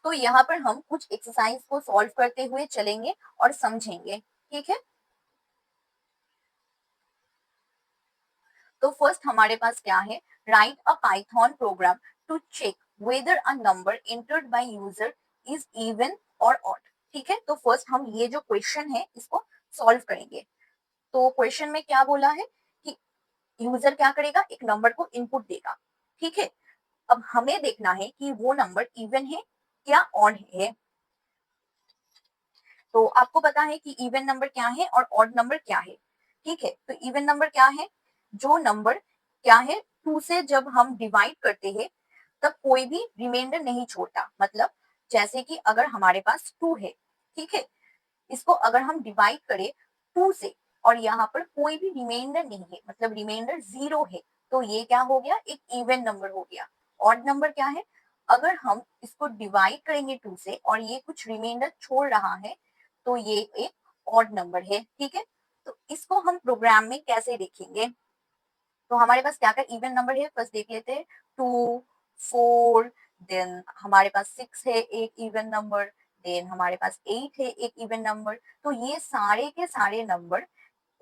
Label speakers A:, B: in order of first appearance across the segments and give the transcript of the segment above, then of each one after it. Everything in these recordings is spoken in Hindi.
A: तो यहाँ पर हम कुछ एक्सरसाइज को सॉल्व करते हुए चलेंगे और समझेंगे, ठीक है। तो फर्स्ट हमारे पास क्या है, write a Python program to check whether a number entered by user is even or odd. ठीक है, तो फर्स्ट हम ये जो क्वेश्चन है इसको सॉल्व करेंगे। तो क्वेश्चन में क्या बोला है कि यूजर क्या करेगा, एक नंबर को इनपुट देगा। ठीक है, अब हमें देखना है कि वो नंबर इवन है या ऑड है। तो आपको पता है कि इवन नंबर क्या है और ऑड नंबर क्या है। ठीक है, तो इवन नंबर क्या है, जो नंबर क्या है, 2 से जब हम डिवाइड करते हैं तब कोई भी रिमाइंडर नहीं छोड़ता। मतलब जैसे कि अगर हमारे पास 2 है, ठीक है, इसको अगर हम डिवाइड करें 2 से और यहाँ पर कोई भी रिमाइंडर नहीं है, मतलब रिमाइंडर 0 है, तो ये क्या हो गया, एक इवन नंबर हो गया। ऑड नंबर क्या है, अगर हम इसको डिवाइड करेंगे 2 से और ये कुछ रिमाइंडर छोड़ रहा है तो ये एक ऑड नंबर है। ठीक है, तो इसको हम प्रोग्राम में कैसे देखेंगे। तो हमारे पास क्या क्या इवन नंबर है, फर्स्ट देख लेते हैं। 2, 4, देन हमारे पास 6 है एक इवन नंबर, देन हमारे पास 8 है एक इवन नंबर। तो ये सारे के सारे नंबर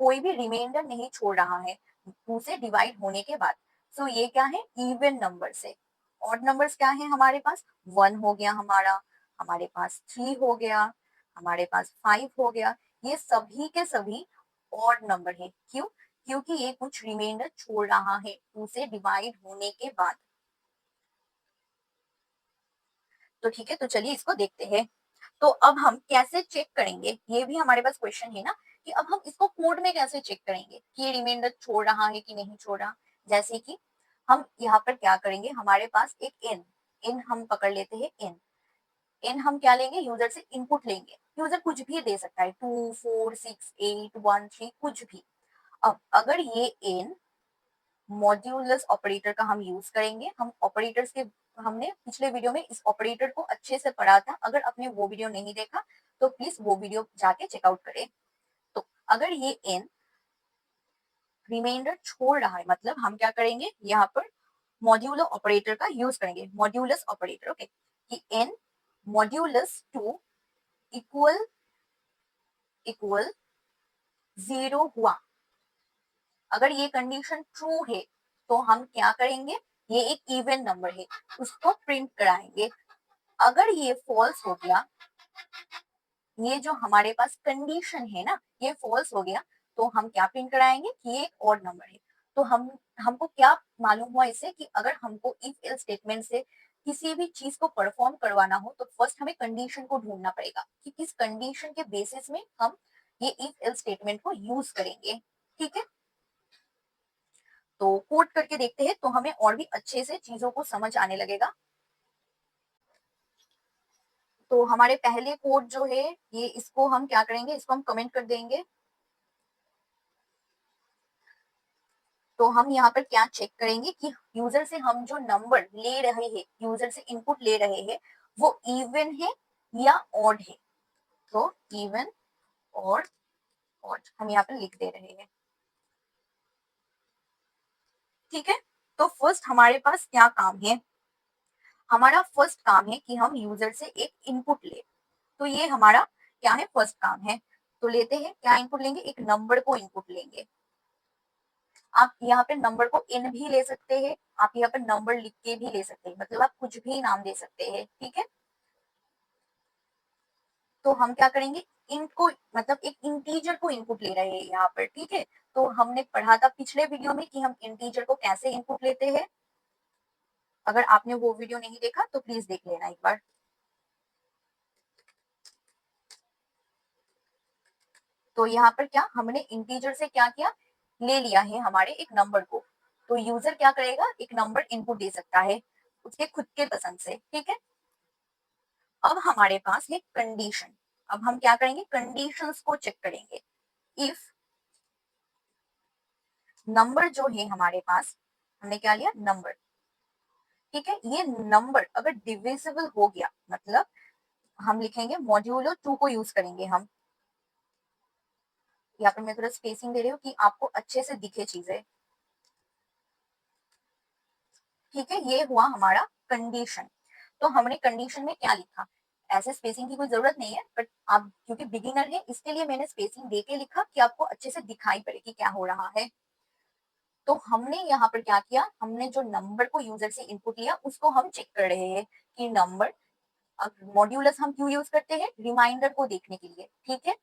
A: कोई भी रिमाइंडर नहीं छोड़ रहा है 2 से डिवाइड होने के बाद। सो ये क्या है, इवन नंबर से। ऑड नंबर्स क्या है हमारे पास, 1 हो गया हमारा, हमारे पास 3 हो गया, हमारे पास 5 हो गया। ये सभी के सभी ऑड नंबर है। क्यों, क्योंकि ये कुछ रिमाइंडर छोड़ रहा है 2 से डिवाइड होने के बाद। तो ठीक है, तो चलिए इसको देखते हैं। तो अब हम कैसे चेक करेंगे, ये भी हमारे पास क्वेश्चन है ना, कि अब हम इसको कोड में कैसे चेक करेंगे कि ये रिमाइंडर छोड़ रहा है कि नहीं छोड़ रहा। जैसे कि हम यहाँ पर क्या करेंगे, हमारे पास एक एन एन हम पकड़ लेते हैं। एन एन हम क्या लेंगे, यूजर से इनपुट लेंगे। यूजर कुछ भी दे सकता है, 2, 4, 6, 8, 1, 3, कुछ भी। अब अगर ये एन मॉड्यूलस ऑपरेटर का हम यूज करेंगे, हम ऑपरेटर्स के हमने पिछले वीडियो में इस ऑपरेटर को अच्छे से पढ़ा था। अगर आपने वो वीडियो नहीं देखा तो प्लीज वो वीडियो जाके चेकआउट करें। तो अगर ये एन रिमाइंडर छोड़ रहा है, मतलब हम क्या करेंगे, यहाँ पर मॉड्यूलो ऑपरेटर का यूज करेंगे, मॉड्यूलस ऑपरेटर। ओके, कि एन मॉड्यूलस 2 इक्वल इक्वल 0 हुआ। अगर ये कंडीशन ट्रू है तो हम क्या करेंगे, ये एक इवन नंबर है, उसको प्रिंट कराएंगे। अगर ये फॉल्स हो गया, ये जो हमारे पास कंडीशन है ना, ये फॉल्स हो गया, तो हम क्या प्रिंट कराएंगे कि ये एक ऑड नंबर है। तो हमको क्या मालूम हुआ इससे, कि अगर हमको इफ एल्स स्टेटमेंट से किसी भी चीज को परफॉर्म करवाना हो तो फर्स्ट हमें कंडीशन को ढूंढना पड़ेगा कि किस कंडीशन के बेसिस में हम ये इफ एल्स स्टेटमेंट को यूज करेंगे। ठीक है, तो कोड करके देखते हैं तो हमें और भी अच्छे से चीजों को समझ आने लगेगा। तो हमारे पहले कोड जो है, ये इसको हम क्या करेंगे, इसको हम कमेंट कर देंगे। तो हम यहाँ पर क्या चेक करेंगे कि यूजर से हम जो नंबर ले रहे हैं, यूजर से इनपुट ले रहे हैं, वो इवन है या ऑड है। तो इवन और ऑड हम यहाँ पर लिख दे रहे हैं। ठीक है, तो फर्स्ट हमारे पास क्या काम है, हमारा फर्स्ट काम है कि हम यूजर से एक इनपुट ले। तो ये हमारा क्या है, फर्स्ट काम है। तो लेते हैं, क्या इनपुट लेंगे, एक नंबर को इनपुट लेंगे। आप यहाँ पे नंबर को इन भी ले सकते हैं, आप यहाँ पर नंबर लिख के भी ले सकते हैं, मतलब आप कुछ भी नाम दे सकते हैं। ठीक है, तो हम क्या करेंगे, इनको मतलब एक इंटीजर को इनपुट ले रहे हैं यहाँ पर। ठीक है, तो हमने पढ़ा था पिछले वीडियो में कि हम इंटीजर को कैसे इनपुट लेते हैं। अगर आपने वो वीडियो नहीं देखा तो प्लीज देख लेना एक बार। तो यहाँ पर क्या हमने इंटीजर से क्या किया, ले लिया है हमारे एक नंबर को। तो यूजर क्या करेगा, एक नंबर इनपुट दे सकता है उसके खुद के पसंद से। ठीक है, अब हमारे पास है कंडीशन। अब हम क्या करेंगे, कंडीशंस को चेक करेंगे। इफ नंबर जो है हमारे पास, हमने क्या लिया, नंबर। ठीक है, ये नंबर अगर डिविजिबल हो गया, मतलब हम लिखेंगे मॉड्यूलो 2 को यूज करेंगे हम। यहाँ पर मैं थोड़ा स्पेसिंग दे रही हूँ कि आपको अच्छे से दिखे चीजें। ठीक है, ये हुआ हमारा कंडीशन। तो हमने कंडीशन में क्या लिखा, ऐसे स्पेसिंग की कोई जरूरत नहीं है, बट आप क्योंकि बिगिनर है इसके लिए मैंने स्पेसिंग दे के लिखा कि आपको अच्छे से दिखाई पड़े कि क्या हो रहा है। तो हमने यहाँ पर क्या किया, हमने जो नंबर को यूजर से इनपुट लिया उसको हम चेक कर रहे हैं कि नंबर, अब मॉड्यूलस हम क्यों यूज करते हैं, रिमाइंडर को देखने के लिए, ठीक है।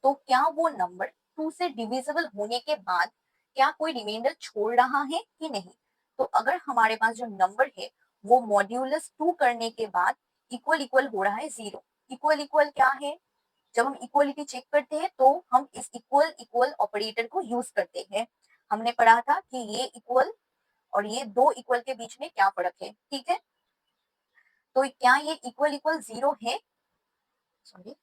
A: तो क्या वो नंबर 2 से डिविजिबल होने के बाद क्या कोई रिमाइंडर छोड़ रहा है कि नहीं। तो अगर हमारे पास जो नंबर है वो मॉड्यूलस 2 करने के बाद इक्वल इक्वल हो रहा है 0, इक्वल इक्वल क्या है, जब हम इक्वलिटी चेक करते हैं तो हम इस इक्वल इक्वल ऑपरेटर को यूज करते हैं। हमने पढ़ा था कि ये इक्वल और ये दो इक्वल के बीच में क्या फर्क है, ठीक है। तो क्या ये इक्वल इक्वल 0 है, सॉरी,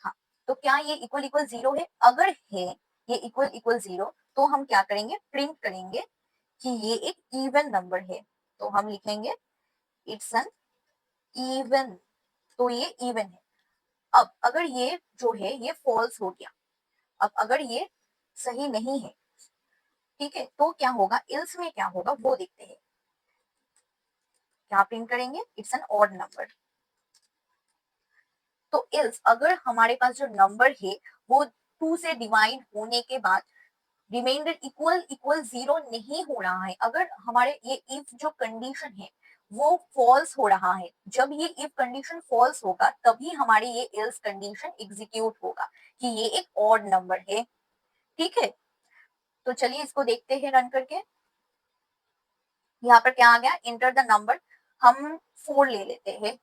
A: हाँ, तो क्या ये इक्वल इक्वल 0 है, अगर है ये इक्वल इक्वल 0 तो हम क्या करेंगे, प्रिंट करेंगे कि ये एक इवन नंबर है। तो हम लिखेंगे इट्स एन इवन, तो ये इवन है। अब अगर ये जो है ये फॉल्स हो गया, अब अगर ये सही नहीं है, ठीक है, तो क्या होगा, इल्स में क्या होगा वो देखते हैं। क्या प्रिंट करेंगे, इट्स एन ऑड नंबर। तो इल्स अगर हमारे पास जो नंबर है वो 2 से डिवाइड होने के बाद रिमाइंडर इक्वल इक्वल 0 नहीं हो रहा है, अगर हमारे ये इफ जो कंडीशन है वो फॉल्स हो रहा है, जब ये इफ कंडीशन फॉल्स होगा तभी हमारी ये एल्स कंडीशन एग्जीक्यूट होगा कि ये एक ऑड नंबर है, ठीक है। तो चलिए इसको देखते हैं रन करके। यहाँ पर क्या आ गया, इंटर द नंबर, हम 4 ले लेते हैं,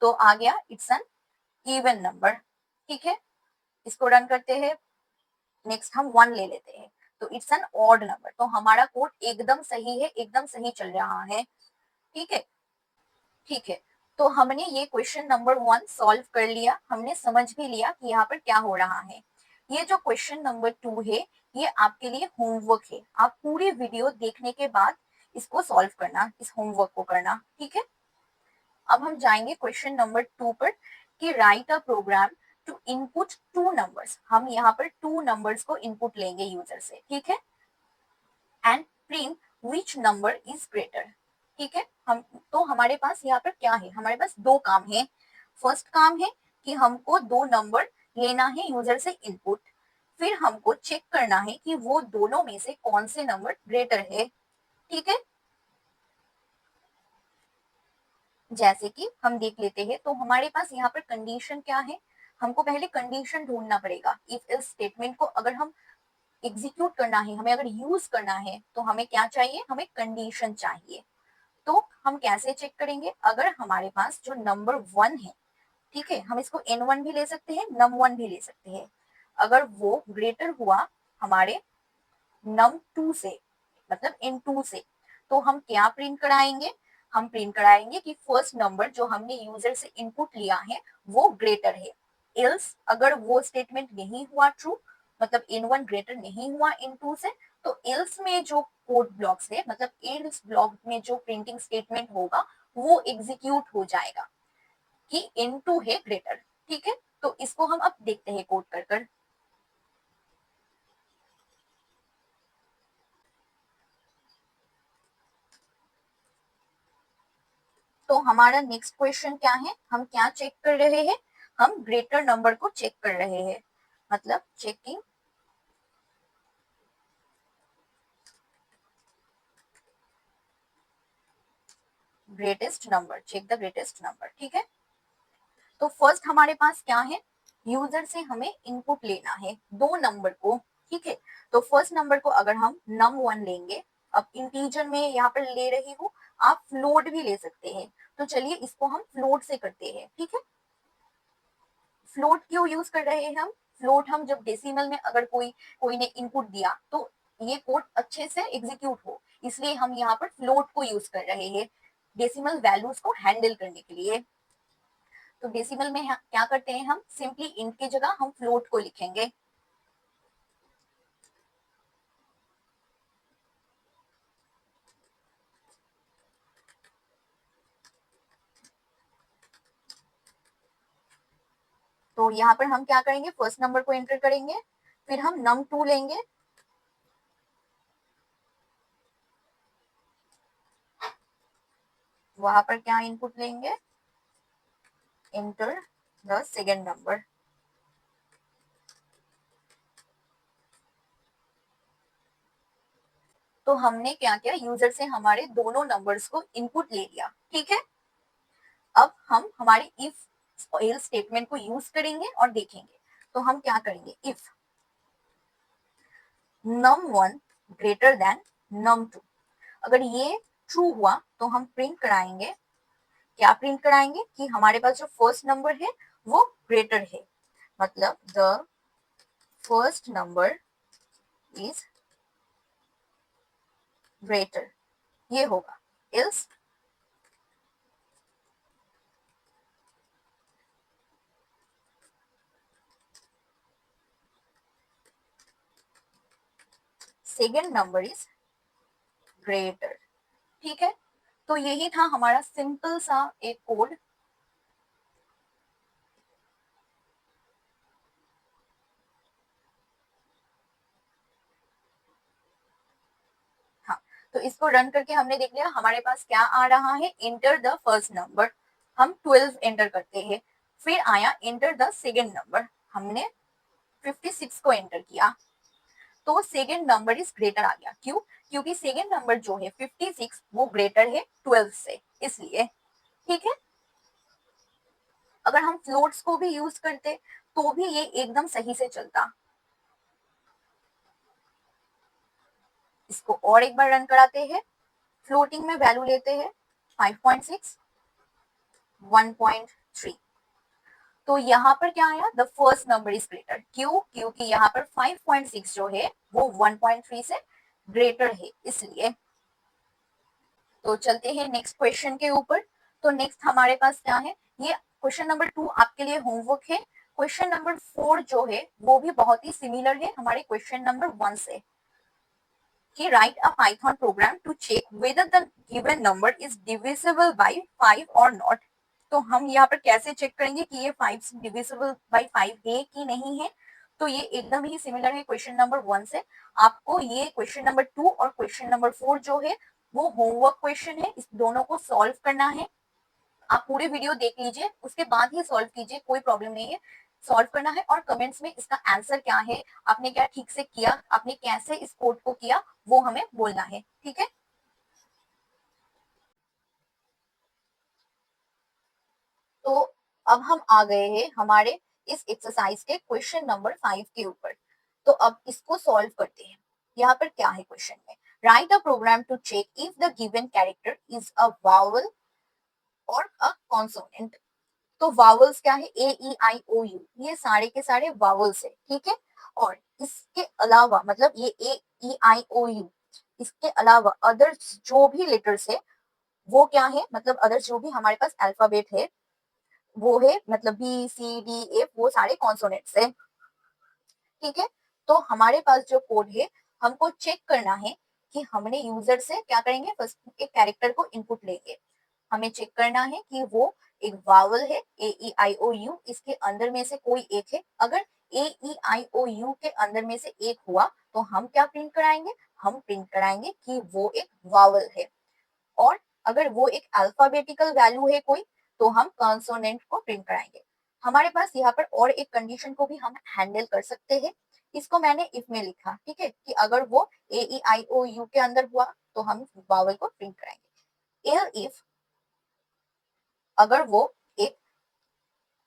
A: तो आ गया इट्स एन इवन नंबर, ठीक है। इसको रन करते हैं, नेक्स्ट हम 1 ले लेते हैं, तो इट्स एन ऑड नंबर। तो हमारा कोड एकदम सही है, एकदम सही चल रहा है, ठीक है, ठीक है। तो हमने ये क्वेश्चन नंबर 1 सॉल्व कर लिया, हमने समझ भी लिया कि यहाँ पर क्या हो रहा है। ये जो क्वेश्चन नंबर 2 है ये आपके लिए होमवर्क है, आप पूरी वीडियो देखने के बाद इसको सॉल्व करना, इस होमवर्क को करना, ठीक है। अब हम जाएंगे क्वेश्चन नंबर 2 पर कि write a program to input 2 numbers. हम यहाँ पर 2 नंबर्स को इनपुट लेंगे यूजर से, ठीक है, and print which number is greater, ठीक है। हम तो हमारे पास यहाँ पर क्या है, हमारे पास दो काम है। फर्स्ट काम है कि हमको दो नंबर लेना है यूजर से इनपुट, फिर हमको चेक करना है कि वो दोनों में से कौन से नंबर ग्रेटर है, ठीक है। जैसे कि हम देख लेते हैं, तो हमारे पास यहाँ पर कंडीशन क्या है, हमको पहले कंडीशन ढूंढना पड़ेगा। इफ इस स्टेटमेंट को अगर हम एग्जीक्यूट करना है, हमें अगर यूज करना है तो हमें क्या चाहिए, हमें कंडीशन चाहिए। तो हम कैसे चेक करेंगे, अगर हमारे पास जो नंबर 1 है, ठीक है, हम इसको n1 भी ले सकते हैं, num1 भी ले सकते हैं, अगर वो ग्रेटर हुआ हमारे num2 से, मतलब n2 से, तो हम क्या प्रिंट कराएंगे, हम प्रिंट कराएंगे कि फर्स्ट नंबर जो हमने यूजर से इनपुट लिया है वो ग्रेटर है। एल्स अगर वो स्टेटमेंट नहीं हुआ ट्रू, मतलब n1 ग्रेटर नहीं हुआ n2 से, तो एल्स में जो कोड ब्लॉक्स है, मतलब एल्स ब्लॉक में जो प्रिंटिंग स्टेटमेंट होगा वो एग्जीक्यूट हो जाएगा कि n2 है ग्रेटर, ठीक है। तो इसको हम अब देखते हैं कोड कर कर। तो हमारा नेक्स्ट क्वेश्चन क्या है, हम क्या चेक कर रहे हैं, हम ग्रेटर नंबर को चेक कर रहे हैं, मतलब checking greatest number, check the greatest number, ठीक है। तो फर्स्ट हमारे पास क्या है, यूजर से हमें इनपुट लेना है दो नंबर को, ठीक है। तो फर्स्ट नंबर को अगर हम num1 लेंगे, अब इंटीजर में यहाँ पर ले रही हूँ, आप फ्लोट भी ले सकते हैं, तो चलिए इसको हम फ्लोट से करते हैं, ठीक है। फ्लोट क्यों यूज कर रहे हैं हम, फ्लोट हम जब डेसिमल में अगर कोई कोई ने इनपुट दिया तो ये कोड अच्छे से एग्जीक्यूट हो, इसलिए हम यहाँ पर फ्लोट को यूज कर रहे हैं डेसिमल वैल्यूज को हैंडल करने के लिए। तो डेसिमल में क्या करते हैं, हम सिंपली इंट की जगह हम फ्लोट को लिखेंगे। तो यहाँ पर हम क्या करेंगे, फर्स्ट नंबर को एंटर करेंगे, फिर हम num2 लेंगे, वहां पर क्या इनपुट लेंगे, इंटर द सेकेंड नंबर। तो हमने क्या किया, यूजर से हमारे दोनों नंबर्स को इनपुट ले लिया, ठीक है। अब हम हमारे इफ एल्स स्टेटमेंट को यूज करेंगे और देखेंगे। तो हम क्या करेंगे, if num1 greater than num2, अगर ये ट्रू हुआ तो हम प्रिंट कराएंगे, क्या प्रिंट कराएंगे कि हमारे पास जो फर्स्ट नंबर है वो ग्रेटर है, मतलब the first number is greater, ये होगा। Ills second number is greater, ठीक है। तो यही था हमारा सिंपल सा एक कोड। हाँ, तो इसको रन करके हमने देख लिया हमारे पास क्या आ रहा है, इंटर द फर्स्ट नंबर, हम 12 एंटर करते हैं। फिर आया इंटर द सेकेंड नंबर, हमने 56 को एंटर किया, तो सेकेंड नंबर इज ग्रेटर आ गया। क्यों, क्योंकि सेकेंड नंबर जो है 56 वो ग्रेटर है 12 से, इसलिए, ठीक है। अगर हम फ्लोट्स को भी यूज करते तो भी ये एकदम सही से चलता। इसको और एक बार रन कराते हैं, फ्लोटिंग में वैल्यू लेते हैं 5.6, 1.3, तो यहाँ पर क्या आया, the first number is greater. क्यों, क्योंकि यहाँ पर 5.6 जो है वो 1.3 से ग्रेटर है, इसलिए। तो चलते हैं नेक्स्ट क्वेश्चन के ऊपर। तो नेक्स्ट हमारे पास क्या है, ये क्वेश्चन नंबर 2 आपके लिए होमवर्क है। क्वेश्चन नंबर 4 जो है वो भी बहुत ही सिमिलर है हमारे क्वेश्चन नंबर 1 से, कि write a Python program to check whether the given number is divisible by 5 or not। तो हम यहाँ पर कैसे चेक करेंगे कि ये 5 डिविजिबल बाई 5 है कि नहीं है। तो ये एकदम ही सिमिलर है क्वेश्चन नंबर 1 से। आपको ये क्वेश्चन नंबर 2 और क्वेश्चन नंबर 4 जो है वो होमवर्क क्वेश्चन है, इस दोनों को सॉल्व करना है। आप पूरे वीडियो देख लीजिए, उसके बाद ही सॉल्व कीजिए, कोई प्रॉब्लम नहीं है। सॉल्व करना है और कमेंट्स में इसका आंसर क्या है, आपने क्या ठीक से किया, आपने कैसे इस कोड को किया, वो हमें बोलना है, ठीक है। तो अब हम आ गए हैं हमारे इस एक्सरसाइज के क्वेश्चन नंबर 5 के ऊपर। तो अब इसको सॉल्व करते हैं। यहाँ पर क्या है क्वेश्चन में, write a program to check if the given character is a vowel or a consonant. तो वावल्स क्या है, ए ई आई ओ यू, ये सारे के सारे वावल्स है, ठीक है। और इसके अलावा मतलब ये ए ई आई ओ यू, इसके अलावा अदर्स जो भी लेटर्स है वो क्या है, मतलब अदर्स जो भी हमारे पास अल्फाबेट है वो है, मतलब बी सी डी एफ, वो सारे कॉन्सोनेंट्स है, ठीक है। तो हमारे पास जो कोड है हमको चेक करना है कि हमने यूजर से क्या करेंगे, फर्स्ट एक कैरेक्टर को इनपुट लेंगे, हमें चेक करना है कि वो एक वावल है, ए ई आई ओ यू, इसके अंदर में से कोई एक है। अगर ए ई आई ओ यू के अंदर में से एक हुआ तो हम क्या प्रिंट कराएंगे, हम प्रिंट कराएंगे कि वो एक वावल है। और अगर वो एक अल्फाबेटिकल वैल्यू है कोई, तो हम कॉन्सोनेंट को प्रिंट कराएंगे। हमारे पास यहाँ पर और एक कंडीशन को भी हम हैंडल कर सकते हैं, इसको मैंने इफ में लिखा, ठीक है, कि अगर वो ए ई आई ओ यू के अंदर हुआ तो हम वावल को प्रिंट कराएंगे। एल इफ अगर वो एक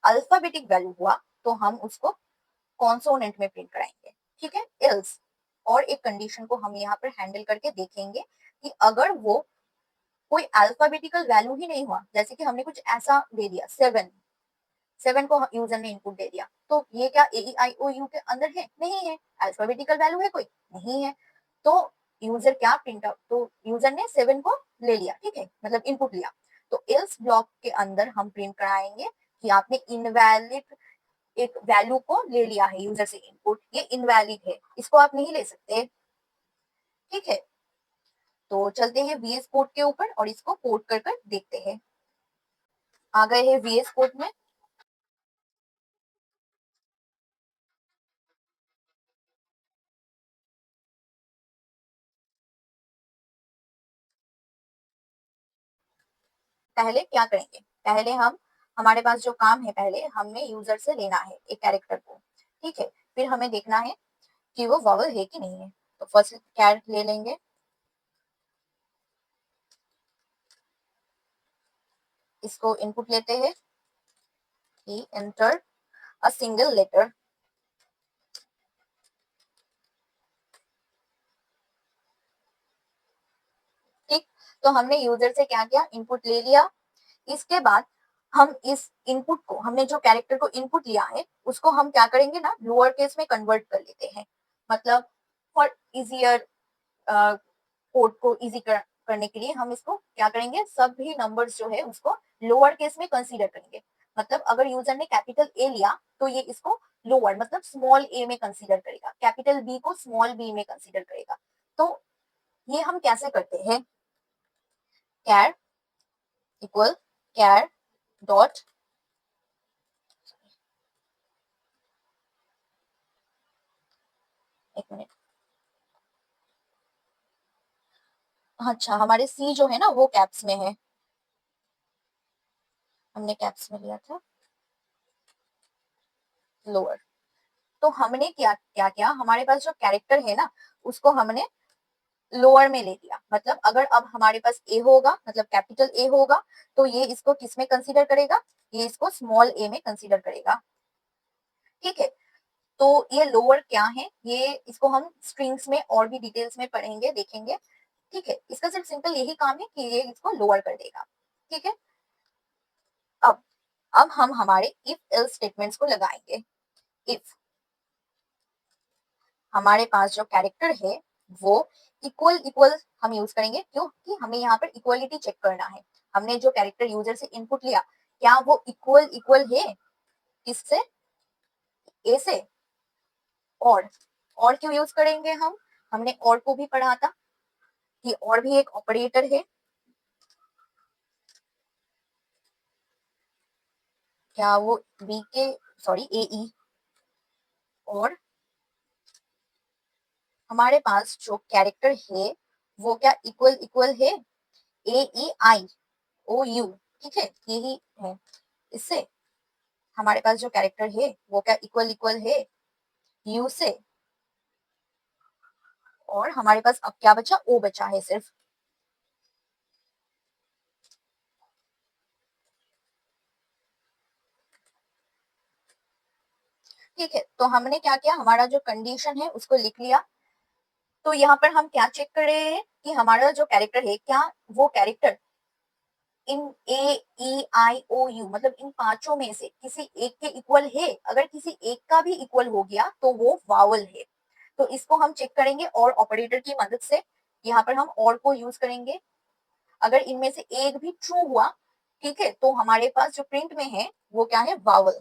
A: अल्फाबेटिक वैल्यू हुआ तो हम उसको कॉन्सोनेंट में प्रिंट कराएंगे, ठीक है। एल्स और एक कंडीशन को हम यहाँ पर हैंडल करके देखेंगे कि अगर वो कोई अल्फाबेटिकल वैल्यू ही नहीं हुआ, जैसे कि हमने कुछ ऐसा दे दिया 7, 7 को यूजर ने इनपुट दे दिया, तो ये क्या ए आई ओ यू के अंदर है, नहीं है। अल्फाबेटिकल वैल्यू है कोई, नहीं है। तो यूजर क्या प्रिंट आउट, तो यूजर ने 7 को ले लिया, ठीक है, मतलब इनपुट लिया। तो एल्स ब्लॉक के अंदर हम प्रिंट कराएंगे कि आपने इनवैलिड एक वैल्यू को ले लिया है यूजर से इनपुट, ये इनवैलिड है, इसको आप नहीं ले सकते, ठीक है। तो चलते हैं वीएस कोड के ऊपर और इसको कोड कर कर देखते हैं। आ गए हैं वीएस कोड में। पहले क्या करेंगे, पहले हम हमारे पास जो काम है, पहले हमें यूजर से लेना है एक कैरेक्टर को, ठीक है। फिर हमें देखना है कि वो वॉवल है कि नहीं है। तो फर्स्ट कैर ले लेंगे, इसको इनपुट लेते हैं, ही एंटर अ सिंगल लेटर, ठीक। तो हमने यूजर से क्या किया, इनपुट ले लिया। इसके बाद हम इस इनपुट को, हमने जो कैरेक्टर को इनपुट लिया है उसको हम क्या करेंगे ना, लोअर केस में कन्वर्ट कर लेते हैं। मतलब फॉर इजियर कोड को इजी करने के लिए हम इसको क्या करेंगे, सभी नंबर्स जो है उसको लोअर केस में कंसीडर करेंगे। मतलब अगर यूजर ने कैपिटल ए लिया तो ये इसको लोअर मतलब स्मॉल ए में कंसीडर करेगा, कैपिटल बी को स्मॉल बी में कंसीडर करेगा। तो ये हम कैसे करते हैं, कैर इक्वल कैर डॉट, एक मिनट, अच्छा हमारे सी जो है ना वो कैप्स में है, हमने कैप्स में लिया था लोअर। तो हमने क्या क्या किया, हमारे पास जो कैरेक्टर है ना उसको हमने लोअर में ले लिया। मतलब अगर अब हमारे पास ए होगा, मतलब कैपिटल ए होगा, तो ये इसको किस में कंसीडर करेगा, ये इसको स्मॉल ए में कंसीडर करेगा, ठीक है। तो ये लोअर क्या है, ये इसको हम स्ट्रिंग्स में और भी डिटेल्स में पढ़ेंगे, देखेंगे, ठीक है। इसका सिर्फ सिंपल यही काम है कि ये इसको लोअर कर देगा, ठीक है। अब अब हम हमारे इफ एल्स स्टेटमेंट्स को लगाएंगे। इफ हमारे पास जो कैरेक्टर है वो इक्वल इक्वल हम यूज करेंगे, क्योंकि हमें यहाँ पर इक्वलिटी चेक करना है। हमने जो कैरेक्टर यूजर से इनपुट लिया क्या वो इक्वल इक्वल है किससे, ए से। और क्यों यूज करेंगे हम, हमने और को भी पढ़ा था कि और भी एक ऑपरेटर है, क्या वो बी के, सॉरी ए ई। और हमारे पास जो कैरेक्टर है वो क्या इक्वल इक्वल है, ए ई आई ओ यू, ठीक है, यही है। इससे हमारे पास जो कैरेक्टर है वो क्या इक्वल इक्वल है यू से। और हमारे पास अब क्या बचा, ओ बचा है सिर्फ, ठीक है। तो हमने क्या किया, हमारा जो कंडीशन है उसको लिख लिया। तो यहाँ पर हम क्या चेक कर रहे हैं कि हमारा जो कैरेक्टर है क्या वो character in A E I O you मतलब इन पांचों में से किसी एक के इक्वल है। अगर किसी एक का भी इक्वल हो गया तो वो वावल है। तो इसको हम चेक करेंगे और ऑपरेटर की मदद से। यहाँ पर हम और को यूज करेंगे। अगर इनमें से एक भी ट्रू हुआ, ठीक है, तो हमारे पास जो प्रिंट में है वो क्या है, वावल,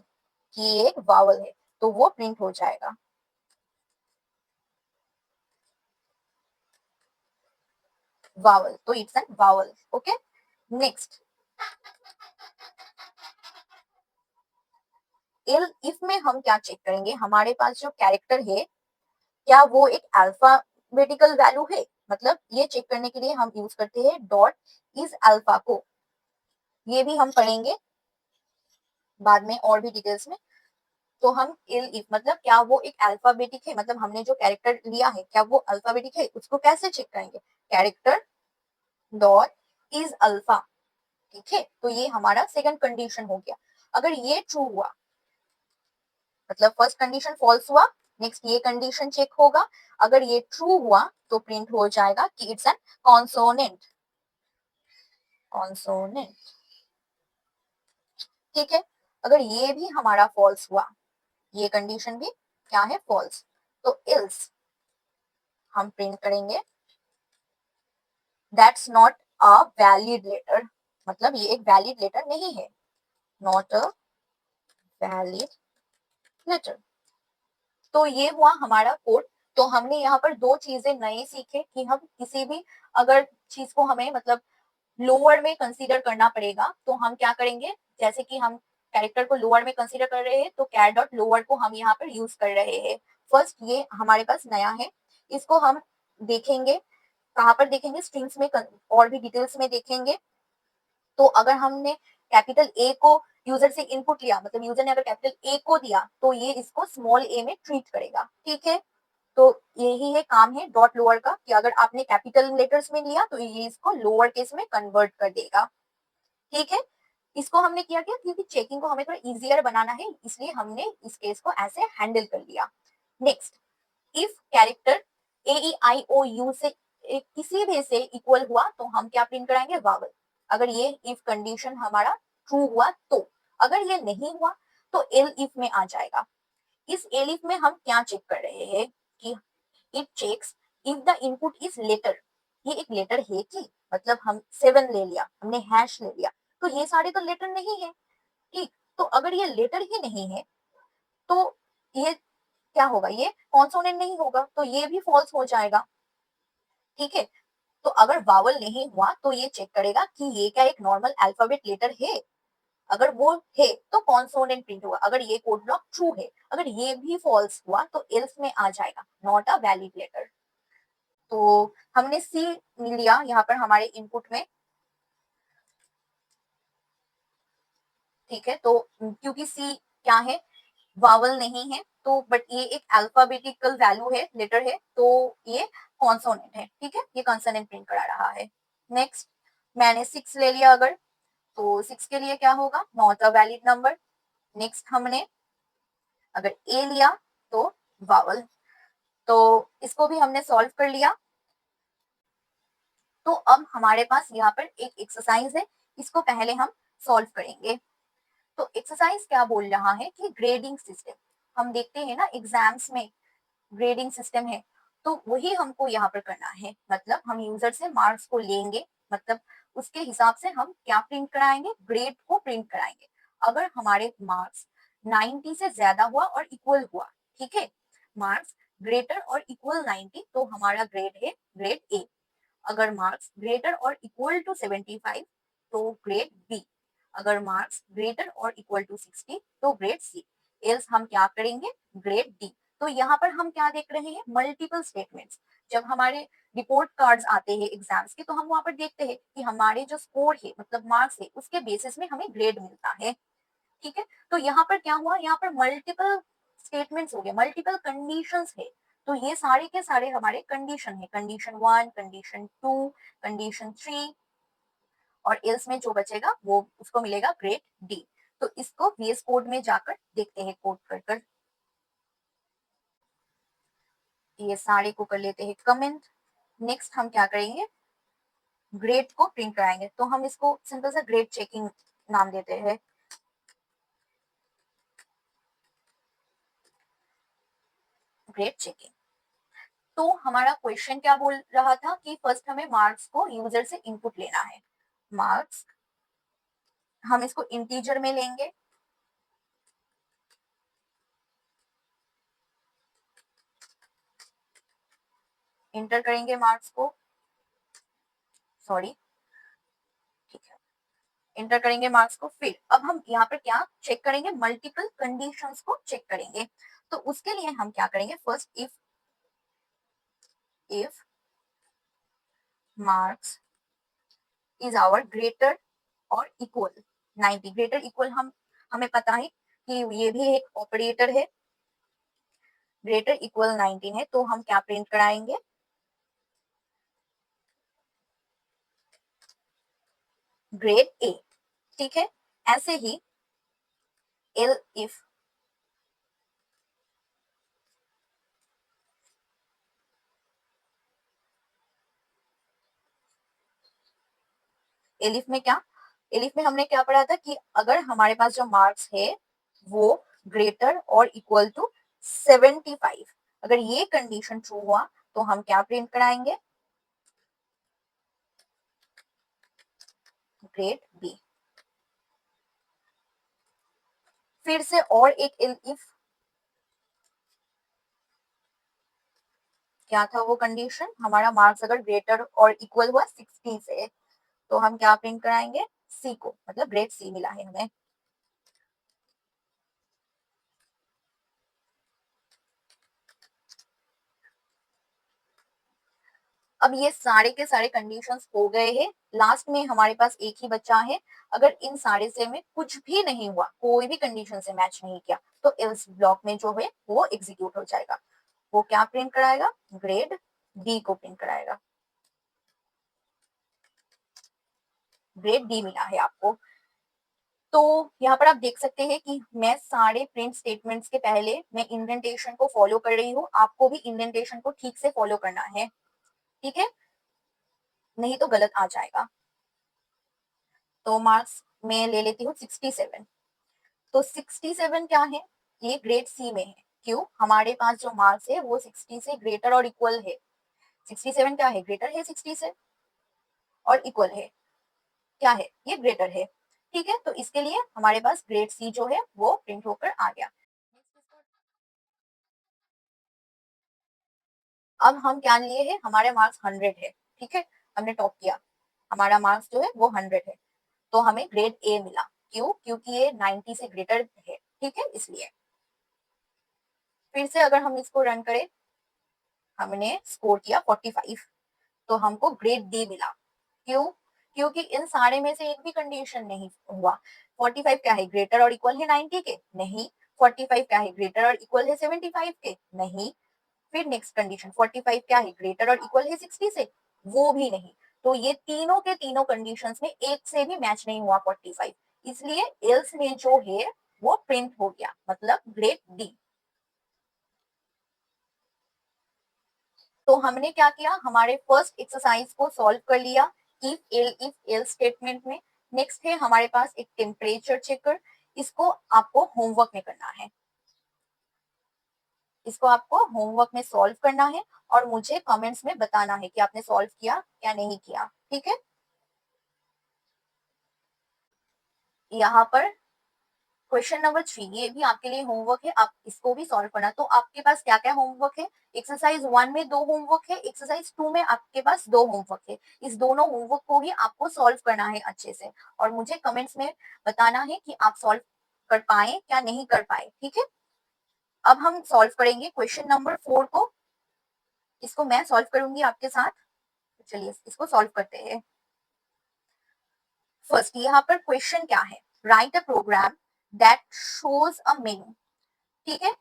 A: कि एक वावल है, तो वो प्रिंट हो जाएगा। वावल, तो it's an vowel, okay. Next, if में हम क्या चेक करेंगे, हमारे पास जो कैरेक्टर है क्या वो एक अल्फाबेटिकल वैल्यू है। मतलब ये चेक करने के लिए हम यूज करते हैं डॉट इज अल्फा को, ये भी हम पढ़ेंगे बाद में और भी डिटेल्स में। तो हम इल इफ मतलब क्या वो एक अल्फाबेटिक है, मतलब हमने जो कैरेक्टर लिया है क्या वो अल्फाबेटिक है, उसको कैसे चेक करेंगे, कैरेक्टर डॉट इज अल्फा, ठीक है। तो ये हमारा सेकंड कंडीशन हो गया। अगर ये ट्रू हुआ, मतलब फर्स्ट कंडीशन फॉल्स हुआ, नेक्स्ट ये कंडीशन चेक होगा। अगर ये ट्रू हुआ तो प्रिंट हो जाएगा कि इट्स एन कॉन्सोनेंट, कॉन्सोनेंट, ठीक है। अगर ये भी हमारा फॉल्स हुआ, ये कंडीशन भी क्या है, फॉल्स, तो इल्स हम प्रिंट करेंगे that's not a valid letter, मतलब ये एक वैलिड लेटर नहीं है, नॉट अ वैलिड लेटर। तो ये हुआ हमारा कोड। तो हमने यहाँ पर दो चीजें नए सीखे कि हम किसी भी अगर चीज को हमें मतलब लोअर में कंसीडर करना पड़ेगा तो हम क्या करेंगे, जैसे कि हम कैरेक्टर को लोअर में कंसीडर कर रहे हैं तो कैर डॉट लोअर को हम यहाँ पर यूज कर रहे हैं। फर्स्ट ये हमारे पास नया है, इसको हम देखेंगे, कहाँ पर देखेंगे, स्ट्रिंग्स में और भी डिटेल्स में देखेंगे। तो अगर हमने कैपिटल ए को यूजर से इनपुट लिया, मतलब यूजर ने अगर कैपिटल ए को दिया तो ये इसको स्मॉल ए में ट्रीट करेगा, ठीक है। तो यही है काम है डॉट लोअर का, कि अगर आपने कैपिटल लेटर्स में लिया तो ये इसको लोअर केस में कन्वर्ट कर देगा, ठीक है। इसको हमने किया क्या, क्योंकि चेकिंग को हमें थोड़ा इजियर बनाना है, इसलिए हमने इस केस को ऐसे हैंडल कर लिया। Next, if character A E I O U से किसी भी से इक्वल हुआ तो हम क्या प्रिंट कराएंगे, वावल। अगर ये इफ कंडीशन हमारा ट्रू हुआ तो, अगर ये नहीं हुआ तो एल इफ में आ जाएगा। इस एल इफ में हम क्या चेक कर रहे हैं कि it checks if the input is letter, ये एक लेटर है कि, मतलब हम 7 ले लिया, हमने हैश ले लिया, तो ये सारे तो लेटर नहीं है, ठीक। तो अगर ये लेटर ही नहीं है तो ये क्या होगा, ये कॉन्सोनेंट नहीं होगा, तो ये भी फॉल्स हो जाएगा, ठीक है। तो अगर वावल नहीं हुआ तो ये चेक करेगा कि ये क्या एक नॉर्मल अल्फाबेट लेटर है, अगर वो है तो कॉन्सोनेंट प्रिंट होगा, अगर ये कोड ब्लॉक ट्रू है। अगर ये भी फॉल्स हुआ तो एल्स में आ जाएगा नॉट अ वैलिड लेटर। तो हमने सी लिया यहाँ पर हमारे इनपुट में, ठीक है। तो क्योंकि सी क्या है, वावल नहीं है, तो बट ये एक अल्फाबेटिकल वैल्यू है, लेटर है, तो ये कॉन्सोनेंट है, ठीक है, ये कॉन्सोनेंट प्रिंट करा रहा है। नेक्स्ट, मैंने 6 ले लिया अगर, तो 6 के लिए क्या होगा, not a valid number. Next हमने अगर ए लिया तो वावल, तो इसको भी हमने सॉल्व कर लिया। तो अब हमारे पास यहाँ पर एक एक्सरसाइज है, इसको पहले हम सॉल्व करेंगे। तो एक्सरसाइज क्या बोल रहा है कि ग्रेडिंग सिस्टम, हम देखते हैं ना एग्जाम्स में ग्रेडिंग सिस्टम है, तो वही हमको यहाँ पर करना है, मतलब हम यूजर से मार्क्स को लेंगे, मतलब उसके हिसाब से हम क्या प्रिंट कराएंगे, ग्रेड को प्रिंट कराएंगे। अगर हमारे मार्क्स 90 से ज्यादा हुआ और इक्वल हुआ, ठीक है, मार्क्स ग्रेटर और इक्वल 90, तो हमारा ग्रेड है ग्रेड ए। अगर मार्क्स ग्रेटर और इक्वल टू 75 तो ग्रेड बी। अगर मार्क्स ग्रेटर और इक्वल टू 60 तो ग्रेड सी। एल्स हम क्या करेंगे, ग्रेड डी। तो यहाँ पर हम क्या देख रहे हैं, मल्टीपल स्टेटमेंट्स। जब हमारे रिपोर्ट कार्ड्स आते हैं एग्जाम्स के, तो हम वहां पर देखते हैं कि हमारे जो स्कोर है, मतलब मार्क्स है, उसके बेसिस में हमें ग्रेड मिलता है, ठीक है। तो यहाँ पर क्या हुआ, यहाँ पर मल्टीपल स्टेटमेंट्स हो गए, मल्टीपल कंडीशंस है, तो ये सारे के सारे हमारे कंडीशन है, कंडीशन 1, कंडीशन 2, कंडीशन 3, और एल्स में जो बचेगा वो उसको मिलेगा ग्रेड डी। तो इसको वीएस कोड में जाकर देखते हैं, कोड कर कर ये सारे को कर लेते हैं कमेंट। नेक्स्ट हम क्या करेंगे, ग्रेड को प्रिंट कराएंगे, तो हम इसको सिंपल सा ग्रेड चेकिंग नाम देते हैं, ग्रेड चेकिंग। तो हमारा क्वेश्चन क्या बोल रहा था कि फर्स्ट हमें मार्क्स को यूजर से इनपुट लेना है। मार्क्स हम इसको इंटीजर में लेंगे, इंटर करेंगे मार्क्स को, सॉरी, ठीक है, इंटर करेंगे मार्क्स को। फिर अब हम यहाँ पर क्या चेक करेंगे, मल्टीपल कंडीशंस को चेक करेंगे। तो उसके लिए हम क्या करेंगे, first if marks is our greater और इक्वल 90, ग्रेटर इक्वल हम हमें पता है कि ये भी एक ऑपरेटर है, ग्रेटर इक्वल 19 है, तो हम क्या प्रिंट कराएंगे, ग्रेड ए, ठीक है। ऐसे ही एल इफ एलिफ में क्या, एलिफ में हमने क्या पढ़ा था कि अगर हमारे पास जो मार्क्स है वो ग्रेटर और इक्वल टू 75, अगर ये कंडीशन ट्रू हुआ तो हम क्या प्रिंट कराएंगे, ग्रेड बी। फिर से और एक इफ, क्या था वो कंडीशन, हमारा मार्क्स अगर ग्रेटर और इक्वल हुआ 60 से, तो हम क्या प्रिंट कराएंगे, सी को, मतलब ग्रेड सी मिला है हमें। अब ये सारे के सारे कंडीशंस हो गए हैं, लास्ट में हमारे पास एक ही बच्चा है। अगर इन सारे से में कुछ भी नहीं हुआ, कोई भी कंडीशन से मैच नहीं किया, तो एल्स ब्लॉक में जो है वो एग्जीक्यूट हो जाएगा। वो क्या प्रिंट कराएगा? ग्रेड डी को प्रिंट कराएगा। ग्रेड डी मिला है आपको। तो यहाँ पर आप देख सकते हैं कि मैं सारे प्रिंट स्टेटमेंट्स के पहले मैं इंडेंटेशन को फॉलो कर रही हूँ। आपको भी इंडेंटेशन को ठीक से फॉलो करना है, ठीक है, नहीं तो गलत आ जाएगा। तो मार्क्स में ले लेती हूँ 67। तो 67 क्या है? ये ग्रेड सी में है। क्यों? हमारे पास जो मार्क्स है वो 60 से ग्रेटर और इक्वल है। 67 क्या है? ग्रेटर है 60 से और इक्वल है। क्या है? ये ग्रेटर है। ठीक है, तो इसके लिए हमारे पास ग्रेड सी जो है वो प्रिंट होकर आ गया। अब हम क्या लिए हैं? हमारे मार्क्स 100 है, ठीक है, हमने टॉप किया, हमारा मार्क्स जो है वो 100 है, तो हमें ग्रेड ए मिला। क्यों? क्योंकि ये 90 से ग्रेटर है, ठीक है, इसलिए। फिर से अगर हम इसको रन करें, हमने स्कोर किया 45, तो हमको ग्रेड डी मिला। क्यों? क्योंकि इन सारे में से एक भी कंडीशन नहीं हुआ। 45 क्या है? ग्रेटर और इक्वल है 90 के? नहीं। 45 क्या है? ग्रेटर और इक्वल है 75 के? नहीं। फिर नेक्स्ट कंडीशन 45 क्या है? ग्रेटर और इक्वल है 60 से? वो भी नहीं। तो ये तीनों के तीनों कंडीशंस में एक से भी मैच नहीं हुआ 45, इसलिए एल्स में जो है वो प्रिंट हो गया, मतलब ग्रेड डी। तो हमने क्या किया? हमारे फर्स्ट एक्सरसाइज को सॉल्व कर लिया इफ एल स्टेटमेंट में। नेक्स्ट है हमारे पास एक टेम्परेचर चेकर। इसको आपको होमवर्क में करना है, इसको आपको होमवर्क में सॉल्व करना है और मुझे कमेंट्स में बताना है कि आपने सॉल्व किया या नहीं किया, ठीक है। यहाँ पर क्वेश्चन नंबर 3, ये भी आपके लिए होमवर्क है, आप इसको भी सॉल्व करना। तो आपके पास क्या क्या होमवर्क है? एक्सरसाइज 1 में 2 होमवर्क है, एक्सरसाइज 2 में आपके पास 2 होमवर्क है। इस दोनों होमवर्क को ही आपको सॉल्व करना है अच्छे से, और मुझे कमेंट्स में बताना है कि आप सॉल्व कर पाए या नहीं कर पाए, ठीक है। अब हम सॉल्व करेंगे क्वेश्चन नंबर 4 को। इसको मैं सॉल्व करूंगी आपके साथ। चलिए इसको सॉल्व करते हैं। फर्स्ट यहाँ पर क्वेश्चन क्या है? Write a program that shows a menu, ठीक है।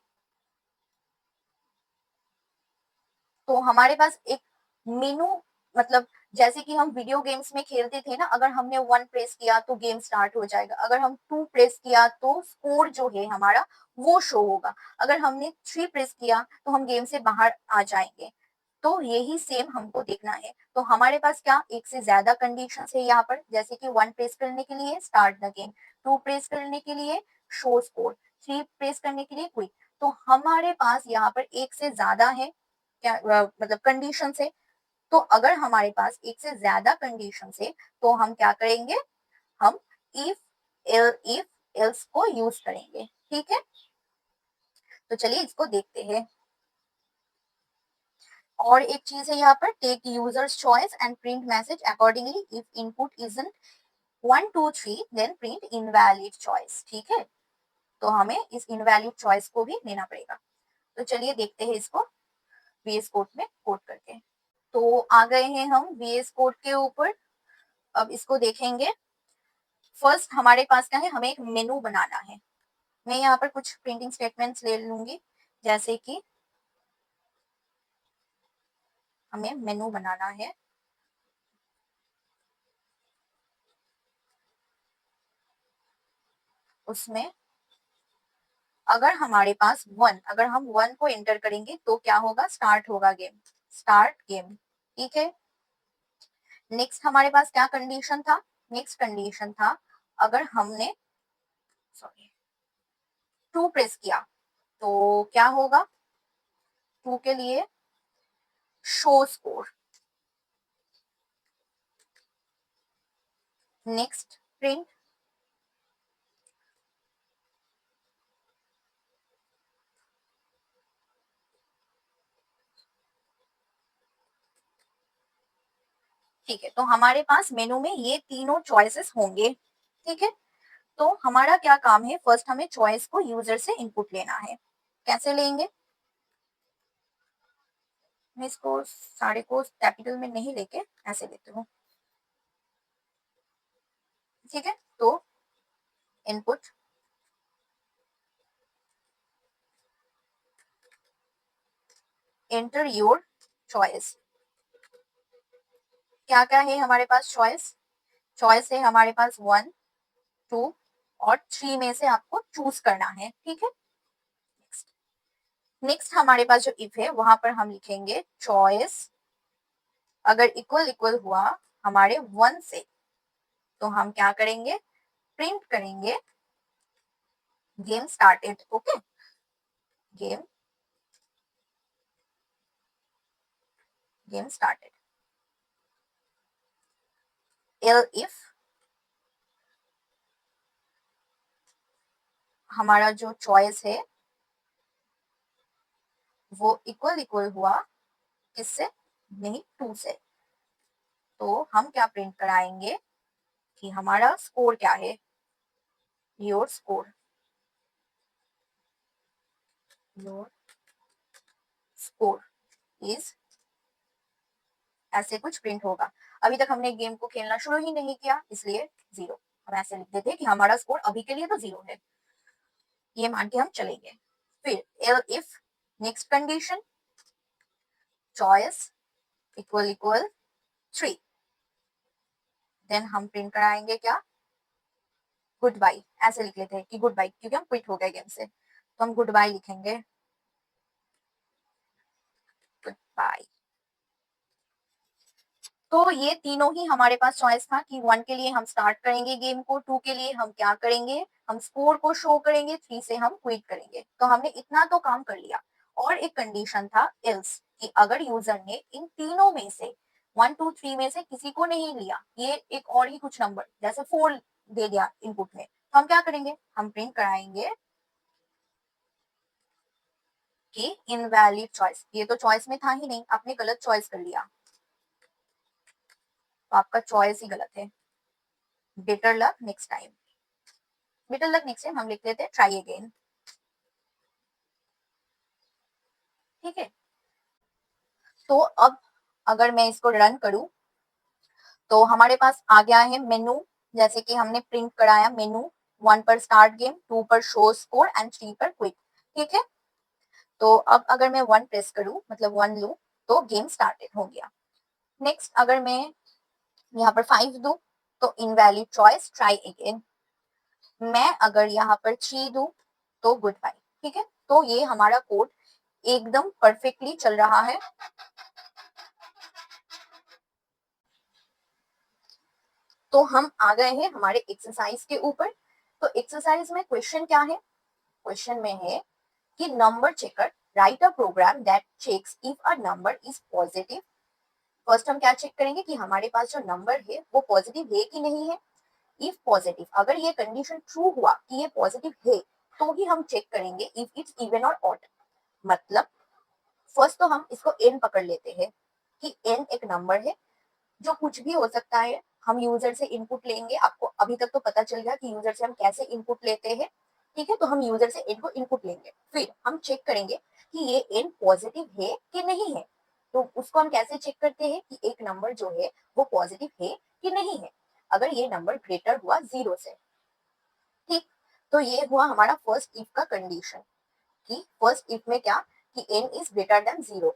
A: तो हमारे पास एक मेनू, मतलब जैसे कि हम वीडियो गेम्स में खेलते थे ना, अगर हमने 1 प्रेस किया तो गेम स्टार्ट हो जाएगा, अगर हम 2 प्रेस किया तो स्कोर जो है हमारा वो शो होगा, अगर हमने 3 प्रेस किया तो हम गेम से बाहर आ जाएंगे। तो यही सेम हमको देखना है। तो हमारे पास क्या एक से ज्यादा कंडीशंस है यहाँ पर, जैसे कि 1 प्रेस करने के लिए स्टार्ट द गेम, 2 प्रेस करने के लिए शो स्कोर, 3 प्रेस करने के लिए क्विक। तो हमारे पास यहाँ पर एक से ज्यादा है, क्या मतलब कंडीशन है। तो अगर हमारे पास एक से ज्यादा कंडीशन है तो हम क्या करेंगे? हम इफ इफ एल्स को यूज करेंगे, ठीक है। तो चलिए इसको देखते हैं। और एक चीज है यहाँ पर, take user's choice and print message accordingly, if input isn't 1 2 3 then print invalid choice, ठीक है। तो हमें इस इनवैलिड चॉइस को भी लेना पड़ेगा। तो चलिए देखते हैं इसको वीएस कोड में कोड करके। तो आ गए हैं हम वीएस कोड के ऊपर। अब इसको देखेंगे। फर्स्ट हमारे पास क्या है? हमें एक मेनू बनाना है। मैं यहाँ पर कुछ प्रिंटिंग स्टेटमेंट्स ले लूंगी, जैसे कि हमें मेनू बनाना है। उसमें अगर हमारे पास 1, अगर हम 1 को एंटर करेंगे तो क्या होगा? स्टार्ट होगा गेम, स्टार्ट गेम, ठीक है। नेक्स्ट हमारे पास क्या कंडीशन था? नेक्स्ट कंडीशन था, अगर हमने सॉरी 2 प्रेस किया तो क्या होगा? 2 के लिए शो स्कोर, नेक्स्ट प्रिंट। ठीक है, तो हमारे पास मेनू में ये तीनों चॉइसेस होंगे, ठीक है। तो हमारा क्या काम है? फर्स्ट हमें चॉइस को यूजर से इनपुट लेना है। कैसे लेंगे? मैं इसको सारे को कैपिटल में नहीं लेके ऐसे लेती हूँ, ठीक है। तो इनपुट एंटर योर चॉइस। क्या क्या है हमारे पास चॉइस? चॉइस है हमारे पास 1, 2 और 3 में से आपको चूज करना है, ठीक है। नेक्स्ट हमारे पास जो इफ है वहां पर हम लिखेंगे चॉइस अगर इक्वल इक्वल हुआ हमारे 1 से, तो हम क्या करेंगे, प्रिंट करेंगे game started. Okay, game game started. L if हमारा जो चॉइस है वो इक्वल इक्वल हुआ किससे, नहीं 2 से, तो हम क्या प्रिंट कराएंगे कि हमारा स्कोर क्या है, your score, your score is, ऐसे कुछ प्रिंट होगा। अभी तक हमने गेम को खेलना शुरू ही नहीं किया इसलिए 0, हम ऐसे लिख देते हैं कि हमारा स्कोर अभी के लिए तो 0 है, ये मान के हम चलेंगे। फिर elif next condition choice equal equal 3, then हम प्रिंट कराएंगे क्या, गुड बाय। ऐसे लिख लेते हैं कि गुड बाय, क्योंकि हम क्विट हो गए गेम से, तो हम गुड बाय लिखेंगे, गुड बाय। तो ये तीनों ही हमारे पास चॉइस था कि 1 के लिए हम स्टार्ट करेंगे गेम को, 2 के लिए हम क्या करेंगे, हम स्कोर को शो करेंगे, 3 से हम क्विट करेंगे। तो हमने इतना तो काम कर लिया। और एक कंडीशन था एल्स, कि अगर यूजर ने इन तीनों में से 1, 2, 3 में से किसी को नहीं लिया, ये एक और ही कुछ नंबर जैसे 4 दे दिया इनपुट में, तो हम क्या करेंगे, हम प्रिंट कराएंगे कि इनवैलिड चॉइस। ये तो चॉइस में था ही नहीं, आपने गलत चॉइस कर लिया, तो आपका चॉइस ही गलत है। Better luck next time, better luck next time हम लिख लेते हैं ट्राई अगेन, ठीक है। तो अब अगर मैं इसको रन करूं तो हमारे पास आ गया है मेनू, जैसे कि हमने प्रिंट कराया मेनू, 1 पर स्टार्ट गेम, 2 पर शो स्कोर एंड 3 पर क्विक, ठीक है। तो अब अगर मैं 1 प्रेस करूं, मतलब 1 लूं, तो गेम स्टार्टेड हो गया। नेक्स्ट अगर मैं यहाँ पर 5 दूं तो इनवैलिड चॉइस ट्राई अगेन। मैं अगर यहाँ पर 3 दूं तो गुड बाय, ठीक है। तो ये हमारा कोड एकदम परफेक्टली चल रहा है। तो हम आ गए हैं हमारे एक्सरसाइज के ऊपर। तो एक्सरसाइज में क्वेश्चन क्या है, क्वेश्चन में है कि number checker write a program that checks if a number is positive. First हम क्या चेक करेंगे कि हमारे पास जो नंबर है वो पॉजिटिव है कि नहीं है। इफ पॉजिटिव, अगर ये कंडीशन ट्रू हुआ कि ये पॉजिटिव है, तो ही हम चेक करेंगे if it's even or odd. मतलब फर्स्ट तो हम इसको एन पकड़ लेते हैं कि एन एक नंबर है जो कुछ भी हो सकता है। हम यूजर से इनपुट लेंगे, आपको अभी तक तो पता चल गया कि यूजर से हम कैसे इनपुट लेते हैं, ठीक है। तो हम यूजर से एन को इनपुट लेंगे, फिर हम चेक करेंगे कि ये एन पॉजिटिव है कि नहीं है। तो उसको हम कैसे चेक करते हैं कि एक नंबर जो है वो पॉजिटिव है कि नहीं है, अगर ये नंबर ग्रेटर हुआ 0 से, ठीक। तो ये हुआ हमारा फर्स्ट इफ का कंडीशन, कि फर्स्ट इफ में क्या, कि n इज ग्रेटर देन 0,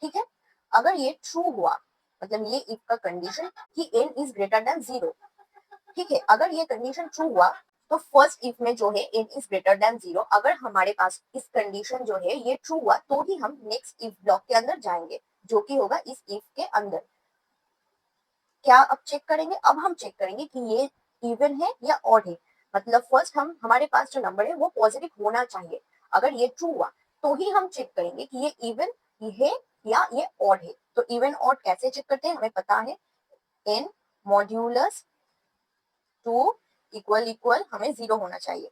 A: ठीक है। अगर ये ट्रू हुआ, मतलब ये इफ का कंडीशन कि n इज ग्रेटर देन 0, ठीक है। अगर ये कंडीशन ट्रू हुआ तो फर्स्ट इफ में जो है n इज ग्रेटर देन 0, अगर हमारे पास इस कंडीशन जो है ये ट्रू हुआ, तो ही हम नेक्स्ट इफ ब्लॉक के अंदर जाएंगे, जो कि होगा इस इफ के अंदर। क्या अब चेक करेंगे, अब हम चेक करेंगे कि ये इवन है या ऑड है। मतलब फर्स्ट हम, हमारे पास जो नंबर है वो पॉजिटिव होना चाहिए। अगर ये ट्रू हुआ तो ही हम चेक करेंगे कि ये इवन है या ये ऑड है। तो इवन ऑड कैसे चेक करते हैं, हमें पता है, एन मॉड्यूलस 2 इक्वल इक्वल हमें 0 होना चाहिए।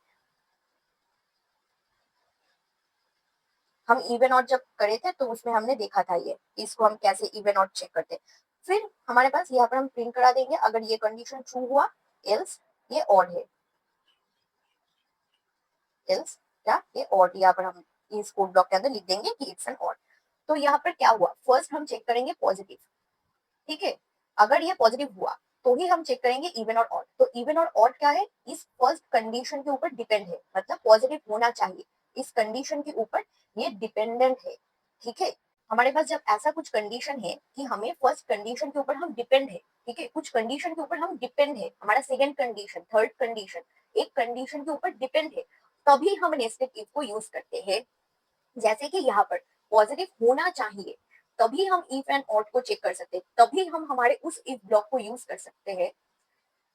A: हम इवन ऑड जब करे थे तो उसमें हमने देखा था ये, इसको हम कैसे इवन ऑड चेक करते हैं। फिर हमारे पास यहाँ पर हम प्रिंट करा देंगे अगर ये कंडीशन ट्रू हुआ, एल्स ये ऑड है, एल्स क्या ये ऑड, यहाँ पर हम इस कोड ब्लॉक के अंदर लिख देंगे कि इट्स एन ऑड। तो यहाँ पर क्या हुआ, फर्स्ट हम चेक करेंगे पॉजिटिव, ठीक है। अगर ये पॉजिटिव हुआ तो ही हम चेक करेंगे इवन और ऑड। तो इवन और ऑड क्या है, इस फर्स्ट कंडीशन के ऊपर डिपेंड है, मतलब पॉजिटिव होना चाहिए, इस कंडीशन के ऊपर ये डिपेंडेंट है, ठीक है। हमारे पास जब ऐसा कुछ कंडीशन है कि हमें फर्स्ट कंडीशन के ऊपर हम डिपेंड है, ठीक है, कुछ कंडीशन के ऊपर हम डिपेंड है, हमारा सेकंड कंडीशन, थर्ड कंडीशन एक कंडीशन के ऊपर डिपेंड है, तभी हम नेस्टेड इफ को यूज करते हैं। जैसे कि यहाँ पर पॉजिटिव होना चाहिए, तभी हम इफ एंड ऑड को चेक कर सकते हैं, तभी हम हमारे उस इफ ब्लॉक को यूज कर सकते हैं।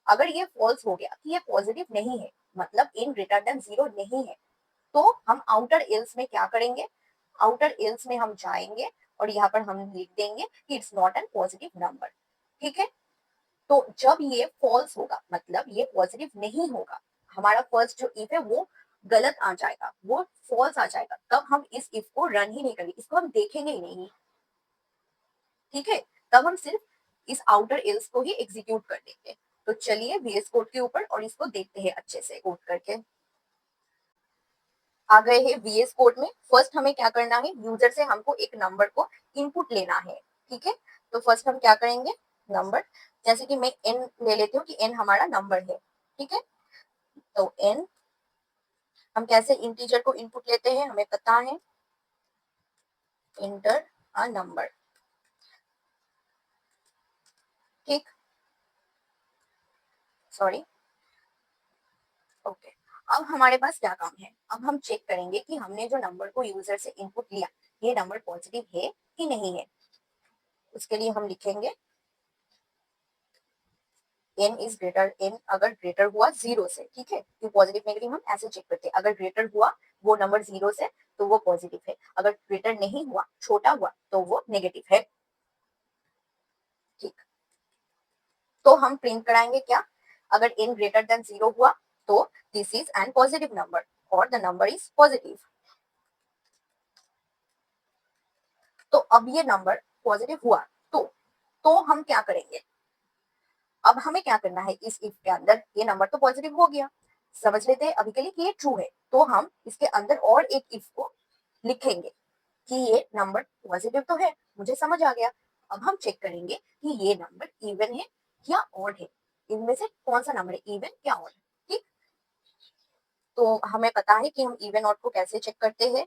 A: अगर ये फॉल्स हो गया कि ये पॉजिटिव नहीं है, मतलब इन ग्रेटर देन 0 नहीं है, तो हम आउटर एल्स में क्या करेंगे, आउटर एल्स में हम जाएंगे और यहाँ पर हम लिख देंगे कि it's not an positive number, ठीक है। तो जब ये फॉल्स होगा, मतलब ये पॉजिटिव नहीं होगा, हमारा फर्स्ट जो इफ है वो गलत आ जाएगा, वो फॉल्स आ जाएगा, तब हम इस इफ को रन ही नहीं करेंगे, इसको हम देखेंगे ही नहीं, ठीक है। तब हम सिर्फ इस आउटर एल्स को ही एग्जीक्यूट कर देंगे। तो चलिए VS कोड के ऊपर और इसको देखते हैं अच्छे से कोड करके। आ गए हैं VS कोड में। फर्स्ट हमें क्या करना है, यूजर से हमको एक नंबर को इनपुट लेना है, ठीक है। तो फर्स्ट हम क्या करेंगे, नंबर, जैसे कि मैं n ले लेती हूँ कि n हमारा नंबर है, ठीक है। तो n हम कैसे इंटीजर को इनपुट लेते हैं, हमें पता है, इंटर अ नंबर, ठीक, सॉरी, ओके। अब हमारे पास क्या काम है, अब हम चेक करेंगे कि हमने जो नंबर को यूजर से इनपुट लिया, ये नंबर पॉजिटिव है कि नहीं है। उसके लिए हम लिखेंगे n इज ग्रेटर, n अगर ग्रेटर हुआ 0 से, ठीक है, तो पॉजिटिव नेगेटिव हम ऐसे चेक करते हैं, अगर ग्रेटर हुआ वो नंबर 0 से तो वो पॉजिटिव है, अगर ग्रेटर नहीं हुआ, छोटा हुआ, तो वो नेगेटिव है, ठीक। तो हम प्रिंट कराएंगे क्या, अगर n ग्रेटर देन 0 हुआ तो this is an positive number और द नंबर इज पॉजिटिव। तो अब ये नंबर पॉजिटिव हुआ, तो हम क्या करेंगे, अब हमें क्या करना है, इस इफ के अंदर ये नंबर तो पॉजिटिव हो गया, समझ लेते हैं अभी के लिए कि ये ट्रू है, तो हम इसके अंदर और एक इफ को लिखेंगे कि ये नंबर पॉजिटिव तो है, मुझे समझ आ गया। अब हम चेक करेंगे कि ये नंबर इवन है या ऑड है, इनमें से कौन सा नंबर है, इवन या ऑड, ठीक। तो हमें पता है कि हम इवन ऑड को कैसे चेक करते हैं,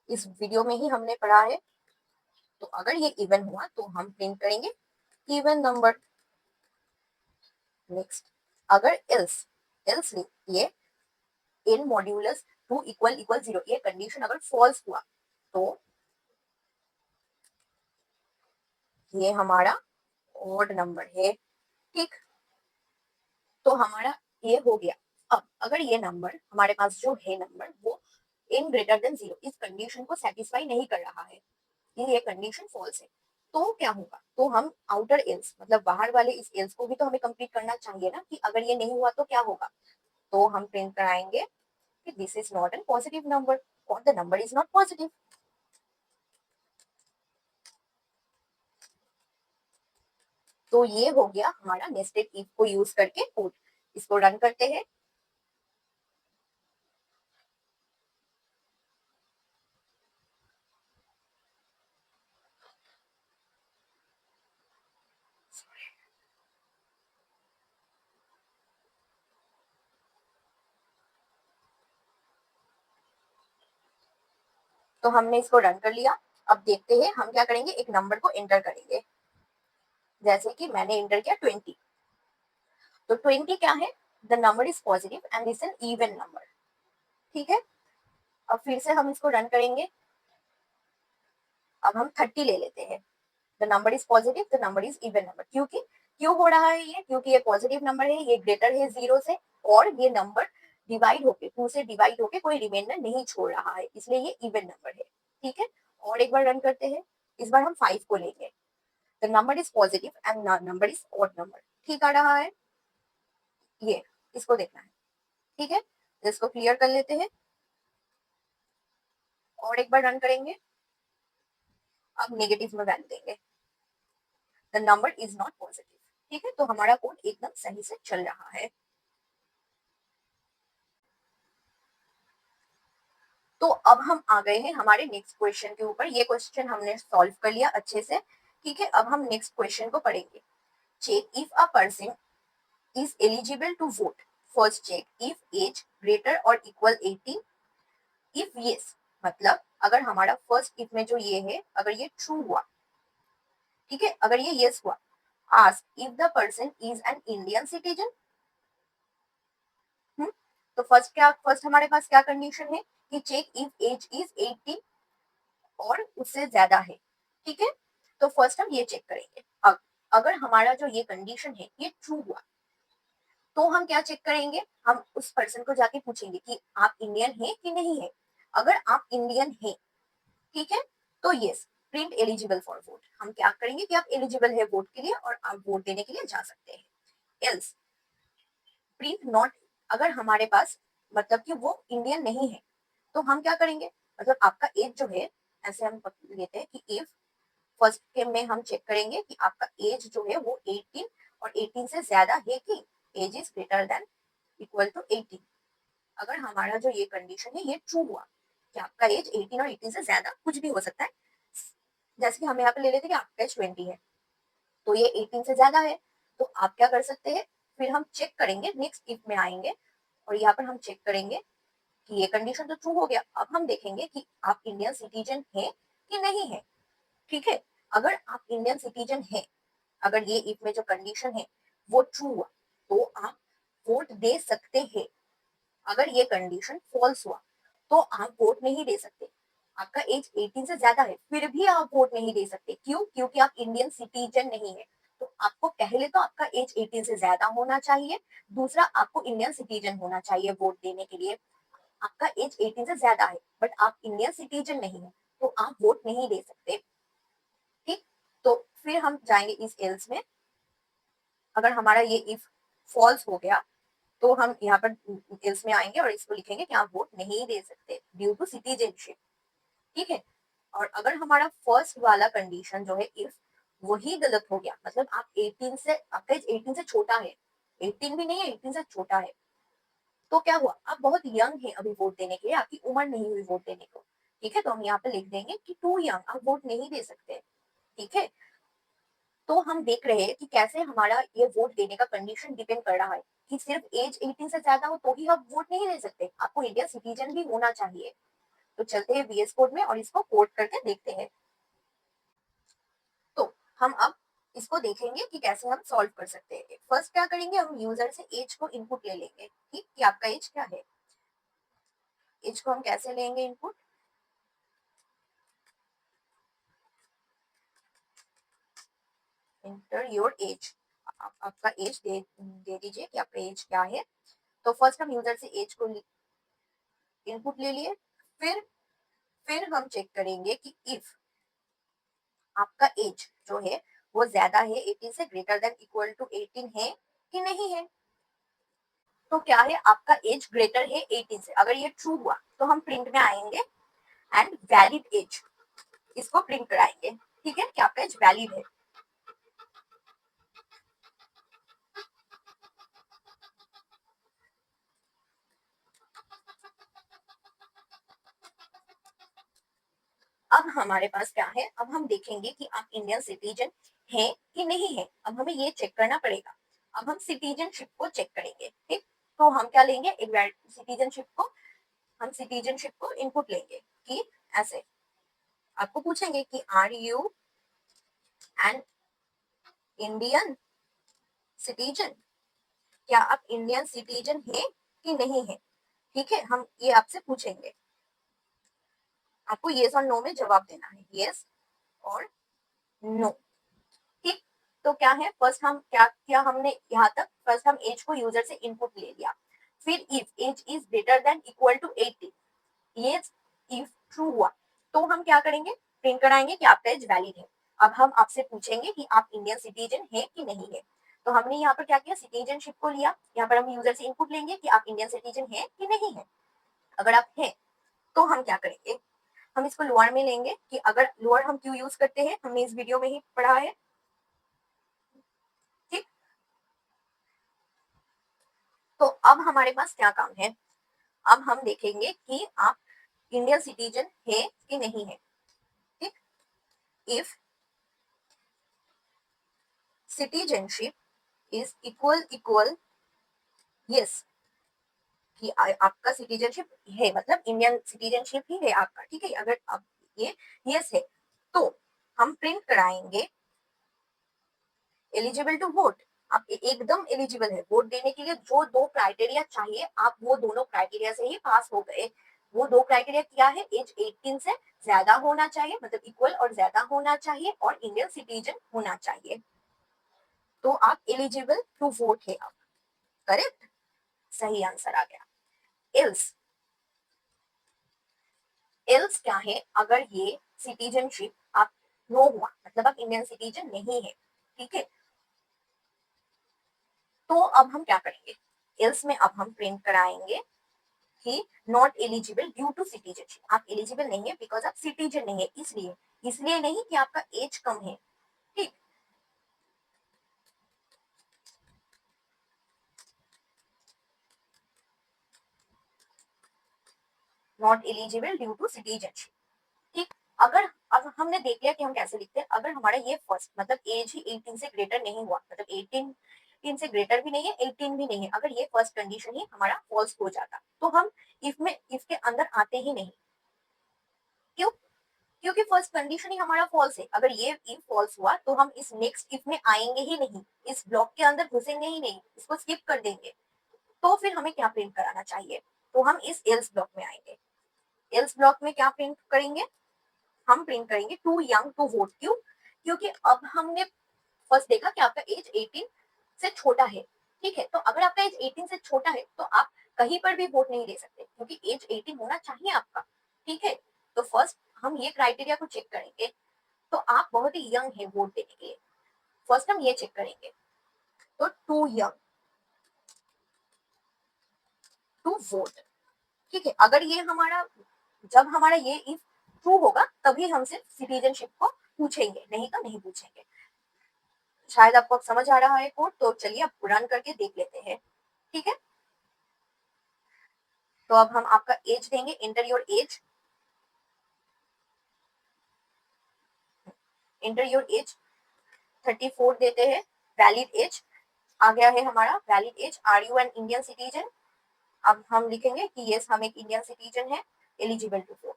A: इस वीडियो में ही हमने पढ़ा है। तो अगर ये इवन हुआ तो हम प्रिंट करेंगे इवन नंबर। नेक्स्ट, अगर एल्स, एल्स ये इन मॉड्यूलस 2 इक्वल इक्वल 0 ये कंडीशन अगर फॉल्स हुआ तो ये हमारा ऑड नंबर है, ठीक। तो हमारा ये हो गया। अब अगर ये नंबर हमारे पास जो है नंबर वो इन ग्रेटर देन 0 इस कंडीशन को सेटिस्फाई नहीं कर रहा है, ये कंडीशन फॉल्स है, तो क्या होगा, तो हम आउटर एल्स, मतलब बाहर वाले इस एल्स को भी तो हमें कंप्लीट करना चाहिए ना, कि अगर ये नहीं हुआ तो क्या होगा। तो हम प्रिंट कराएंगे कि this is not an positive number और the number is not positive. तो ये हो गया हमारा नेस्टेड इफ को यूज करके कोड। इसको रन करते हैं। तो हमने इसको रन कर लिया। अब देखते हैं हम क्या करेंगे, एक नंबर को एंटर करेंगे, जैसे कि मैंने एंटर किया 20। तो 20 क्या है, the number is positive and this an even number, ठीक है। अब फिर से हम इसको रन करेंगे। अब हम 30 ले लेते हैं, the number is positive, the number is even number, क्योंकि क्यों हो रहा है ये, क्योंकि ये पॉजिटिव नंबर है, ये ग्रेटर है 0 से, और ये नंबर डिवाइड होके 2 से डिवाइड होके कोई रिमाइंडर नहीं छोड़ रहा है, इसलिए ये इवन नंबर है, ठीक है। और एक बार रन करते हैं। इस बार हम 5 को लेंगे, the number is positive and number is odd number, ठीक आ रहा है ये, इसको देखना है, ठीक है। इसको क्लियर कर लेते हैं और एक बार रन करेंगे। अब नेगेटिव में वैल्यू देंगे, the number is not positive, ठीक है। तो हमारा कोड एकदम सही से चल रहा है। तो अब हम आ गए हैं हमारे नेक्स्ट क्वेश्चन के ऊपर। ये क्वेश्चन हमने सॉल्व कर लिया अच्छे से, ठीक है। अब हम नेक्स्ट क्वेश्चन को पढ़ेंगे। Check if a person is eligible to vote. First check if age greater और इक्वल 18। इफ यस, मतलब अगर हमारा फर्स्ट इफ में जो ये है, अगर ये ट्रू हुआ, ठीक है, अगर ये यस हुआ, ask if the person is an Indian citizen. तो फर्स्ट हमारे पास क्या कंडीशन है कि चेक इफ एज इज 18 और उससे ज्यादा है, ठीक है। तो फर्स्ट हम ये चेक करेंगे। अगर हमारा जो ये कंडीशन है ये ट्रू हुआ, तो हम क्या चेक करेंगे, हम उस पर्सन को जाके पूछेंगे कि आप इंडियन है कि नहीं है। अगर आप इंडियन है, ठीक है, तो yes, print eligible for vote. हम क्या करेंगे कि आप एलिजिबल है वोट के लिए और आप वोट देने के लिए जा सकते हैं। एल्स प्रिंट नॉट, अगर हमारे पास मतलब कि वो इंडियन नहीं है, तो हम क्या करेंगे, मतलब आपका एज जो है, ऐसे हम लेते हैं कि इफ फर्स्ट के में हम चेक करेंगे कि आपका एज जो है वो 18 और 18 से ज्यादा है कि age is greater than equal to 18। अगर हमारा जो ये कंडीशन है ये ट्रू हुआ कि आपका एज 18 और 18 से ज्यादा कुछ भी हो सकता है, जैसे कि हम यहाँ पे ले लेते हैं कि आपका एज 20 है, तो ये 18 से ज्यादा है, तो आप क्या कर सकते हैं, फिर हम चेक करेंगे, नेक्स्ट इफ में आएंगे और यहाँ पर हम चेक करेंगे कि ये कंडीशन तो ट्रू हो गया। अब हम देखेंगे कि आप इंडियन सिटीजन है कि नहीं है, ठीक है। अगर आप इंडियन सिटीजन है, अगर ये इफ में जो कंडीशन है वो ट्रू हुआ, तो आप वोट दे सकते हैं। अगर ये कंडीशन फॉल्स हुआ, तो आप वोट नहीं दे सकते। आपका एज 18 से ज्यादा है, फिर भी आप वोट नहीं दे सकते। क्यों? क्योंकि आप इंडियन सिटीजन नहीं है। तो आपको पहले तो आपका एज 18 से ज्यादा होना चाहिए, दूसरा आपको इंडियन सिटीजन होना चाहिए वोट देने के लिए। आपका एज 18 से ज्यादा है बट आप इंडियन सिटीजन नहीं है, तो आप वोट नहीं दे सकते, ठीक। तो फिर हम जाएंगे इस एल्स में। अगर हमारा ये इफ फॉल्स हो गया, तो हम यहाँ पर एल्स में आएंगे और इसको लिखेंगे कि आप वोट नहीं दे सकते ड्यू टू सिटीजनशिप, ठीक है। और अगर हमारा फर्स्ट वाला कंडीशन जो है इफ वही गलत हो गया, मतलब आप 18 से, आपका एज 18 से छोटा है, 18 भी नहीं है, 18 से छोटा है, तो क्या हुआ, आप बहुत यंग है अभी वोट देने के लिए, आपकी उम्र नहीं हुई वोट देने को, ठीक है। तो हम यहाँ पे लिख देंगे कि टू यंग, आप वोट नहीं दे सकते, ठीक है। तो हम देख रहे हैं कि कैसे हमारा ये वोट देने का कंडीशन डिपेंड कर रहा है कि सिर्फ एज 18 से ज्यादा हो तो ही आप वोट नहीं दे सकते, आपको इंडियन सिटीजन भी होना चाहिए। तो चलते हैं वीएस कोड में और इसको कोड करके देखते हैं। तो हम अब इसको देखेंगे कि कैसे हम सॉल्व कर सकते हैं। फर्स्ट क्या करेंगे, हम यूजर से एज को इनपुट ले लेंगे, ठीक, कि आपका एज क्या है। एज को हम कैसे लेंगे इनपुट, इंटर योर एज। आपका एज दे दीजिए कि आपका एज क्या है। तो फर्स्ट हम यूजर से एज को इनपुट ले लिए, फिर हम चेक करेंगे कि इफ आपका एज जो है वो ज्यादा है 18 से, ग्रेटर देन इक्वल टू 18 है कि नहीं है। तो क्या है, आपका एज ग्रेटर है 18 से। अगर ये ट्रू हुआ तो हम प्रिंट में आएंगे एंड वैलिड एज, इसको प्रिंट कराएंगे, ठीक है, कि आपका एज वैलिड है। अब हमारे पास क्या है, अब हम देखेंगे कि आप इंडियन सिटीजन है कि नहीं है। अब हमें ये चेक करना पड़ेगा। अब हम सिटीजनशिप को चेक करेंगे, ठीक। तो हम क्या लेंगे, एक सिटीजनशिप को, हम सिटीजनशिप को इनपुट लेंगे कि ऐसे आपको पूछेंगे कि are you an Indian citizen, क्या आप इंडियन सिटीजन है कि नहीं है, ठीक है। हम ये आपसे पूछेंगे, आपको येस और नो में जवाब देना है, येस और नो, ठीक। तो क्या है, फर्स्ट हम क्या किया हमने यहाँ तक, फर्स्ट हम एज को यूजर से इनपुट ले लिया। फिर if age is greater than equal to 18, ये इफ ट्रू हुआ, तो हम क्या करेंगे, प्रिंट कराएंगे कि आपका एज वैलिड है। अब हम आपसे पूछेंगे कि आप इंडियन सिटीजन है कि नहीं है। तो हमने यहाँ पर क्या किया, सिटीजनशिप को लिया। यहाँ पर हम यूजर से इनपुट लेंगे कि आप इंडियन सिटीजन है कि नहीं है। अगर आप हैं तो हम क्या करेंगे, हम इसको लोअर में लेंगे कि अगर लोअर हम क्यों यूज करते हैं, हमने इस वीडियो में ही पढ़ा है, ठीक। तो अब हमारे पास क्या काम है, अब हम देखेंगे कि आप इंडियन सिटीजन है कि नहीं है। ठीक, if citizenship is equal yes, कि आपका सिटीजनशिप है, मतलब इंडियन सिटीजनशिप ही है आपका, ठीक है, अगर आप ये यस है तो हम प्रिंट कराएंगे एलिजिबल टू वोट। आप एकदम एलिजिबल है वोट देने के लिए। जो दो क्राइटेरिया चाहिए आप वो दोनों क्राइटेरिया से ही पास हो गए। वो दो क्राइटेरिया क्या है, एज 18 से ज्यादा होना चाहिए, मतलब इक्वल और ज्यादा होना चाहिए, और इंडियन सिटीजन होना चाहिए, तो आप एलिजिबल टू वोट है आप। करेक्ट, सही आंसर आ गया। एल्स, एल्स क्या है, अगर ये सिटीजनशिप आप नो हुआ, मतलब आप इंडियन सिटीजन नहीं है, ठीक है, तो अब हम क्या करेंगे, एल्स में अब हम प्रिंट कराएंगे कि not eligible due to citizenship. आप एलिजिबल नहीं है बिकॉज आप सिटीजन नहीं है, इसलिए, इसलिए नहीं कि आपका एज कम है। ठीक, not eligible due to citizenship. ठीक, अगर अब हमने देख लिया कि हम कैसे लिखते हैं, अगर हमारा ये फर्स्ट मतलब एज ही 18 से ग्रेटर नहीं हुआ, मतलब 18 से ग्रेटर भी नहीं है 18 भी नहीं है, अगर ये फर्स्ट कंडीशन ही हमारा फॉल्स हो जाता तो हम इफ में, इफ के अंदर आते ही नहीं। क्यों, क्योंकि फर्स्ट कंडीशन ही हमारा फॉल्स है। अगर ये इफ फॉल्स हुआ तो हम इस नेक्स्ट इफ में आएंगे ही नहीं, इस ब्लॉक के अंदर घुसेंगे ही नहीं, इसको स्किप कर देंगे। तो फिर हमें क्या प्रिंट कराना चाहिए, तो हम इस एल्स ब्लॉक में आएंगे। एल्स ब्लॉक में क्या प्रिंट करेंगे, हम प्रिंट करेंगे टू यंग टू वोट। क्यों, क्योंकि अब हमने फर्स्ट देखा कि आपका एज 18 से छोटा है, ठीक है, तो अगर आपका एज 18 से छोटा है तो आप कहीं पर भी वोट नहीं दे सकते, क्योंकि एज 18 होना चाहिए आपका, ठीक है। तो फर्स्ट हम ये क्राइटेरिया को चेक करेंगे, तो आप बहुत ही यंग है वोट देने के लिए, फर्स्ट हम ये चेक करेंगे। तो टू यंग टू वोट, ठीक है, अगर ये हमारा, जब हमारा ये इफ ट्रू होगा तभी हम सिर्फ सिटीजनशिप को पूछेंगे, नहीं तो नहीं पूछेंगे। शायद आपको अब समझ आ रहा है कोड, तो चलिए अब रन करके देख लेते हैं, ठीक है। तो अब हम आपका एज देंगे, enter your age, enter your age 34 देते हैं। वैलिड एज आ गया है हमारा, valid age, are you an Indian citizen. अब हम लिखेंगे कि यस हम एक इंडियन सिटीजन है, एलिजिबल टू वोट,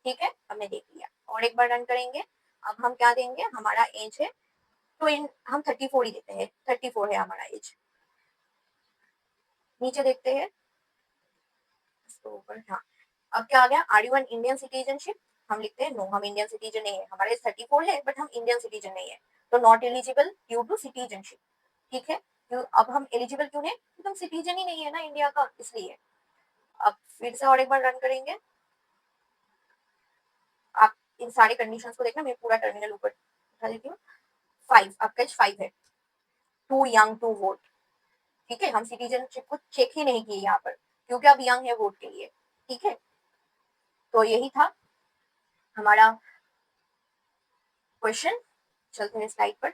A: ठीक है, हमने देख लिया। और एक बार रन करेंगे। अब हम क्या देंगे, हमारा एज है, तो हम 34 ही देते हैं, 34 है हमारा एज। नीचे देखते हैं, हाँ, अब क्या आ गया, are you an Indian citizenship, हम लिखते हैं नो हम इंडियन सिटीजन नहीं है, हमारे 34 है बट हम इंडियन सिटीजन नहीं है, तो not eligible due to citizenship, ठीक है। क्यों, अब हम एलिजिबल क्यों नहीं, क्योंकि हम सिटीजन ही नहीं है ना इंडिया का, इसलिए। अब फिर से और एक बार रन करेंगे। आप इन सारे कंडीशंस को देखना, मैं पूरा टर्मिनल ऊपर उठा देती हूँ। 5, आपका एज 5 है, टू यंग टू वोट, ठीक है, हम सिटीजनशिप को चेक ही नहीं किए यहाँ पर, क्योंकि अब यंग है वोट के लिए, ठीक है। तो यही था हमारा क्वेश्चन। चलते हैं स्लाइड पर।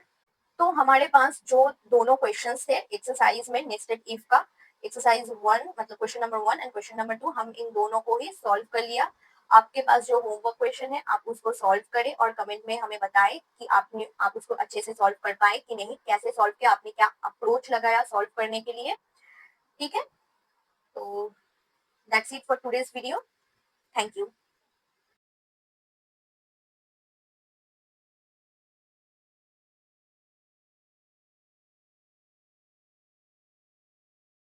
A: तो हमारे पास जो दोनों क्वेश्चंस थे एक्सरसाइज में, नेस्टेड इफ का एक्सरसाइज 1 मतलब question number 1 and question number 2, हम इन दोनों को ही सॉल्व कर लिया। आपके पास जो होमवर्क क्वेश्चन है आप उसको सॉल्व करें और कमेंट में हमें बताएं कि आप उसको अच्छे से सॉल्व कर पाए कि नहीं, कैसे सॉल्व किया आपने, क्या अप्रोच लगाया सॉल्व करने के लिए, ठीक है। तो that's it for today's video, thank you.